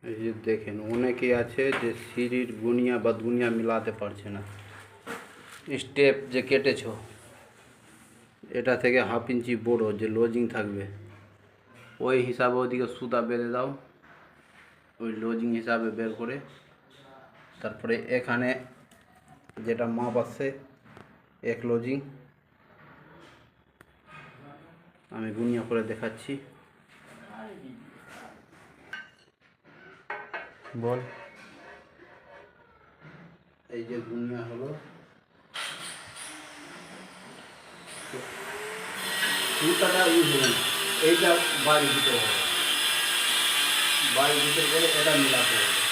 এই যে দেখেন অনেকেই আছে যে সিঁড়ির গুনিয়া বদগুনিয়া মিলাতে পারছে না। স্টেপ যে কেটেছো এটা থেকে 1/2 ইঞ্চি বড় যে লজিং থাকবে ওই হিসাবে ওইদিকে সুতা বেঁধে দাও, ওই লজিং হিসাবে বের করে তারপরে এখানে যেটা মাপ আছে 1 লজিং আমি গুনিয়া করে দেখাচ্ছি। বল এই যে গুনিয়া হলো, সুতাটা ইউজ হবে না, এইটা বাড়ির ভিতরে হবে, বাড়ির ভিতরে করে এটা মিলাতে হবে।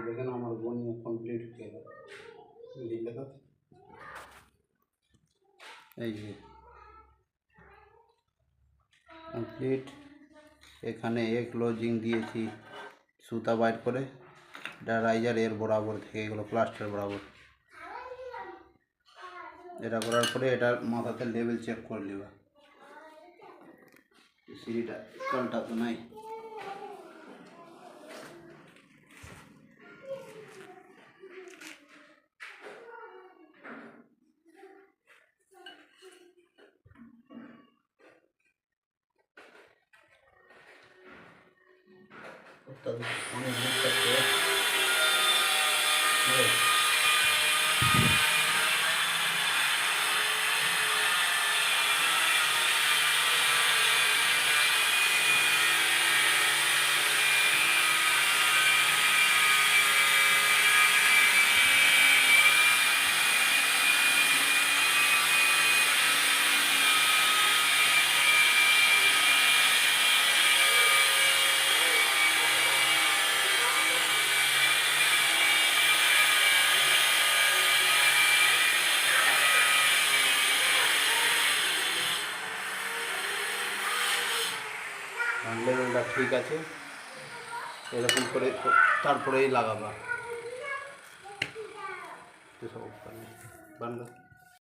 দেখেন আমার বনিয়া কমপ্লিট হয়ে গেল। দেখো এই যে কমপ্লিট। এখানে 1 লজিং দিয়েছি সুতা বাইর করে, এটা রাইজার এর বরাবর থেকে এগুলো প্লাস্টার বরাবর। এটা করার পরে এটার মাথাতে লেভেল চেক করে নেবা, সিঁড়িটা কলটা তো নাই। অনেক জিনিস আছে। লেভেলটা ঠিক আছে, এরকম করে তারপরেই লাগাবা। সব বান্ধব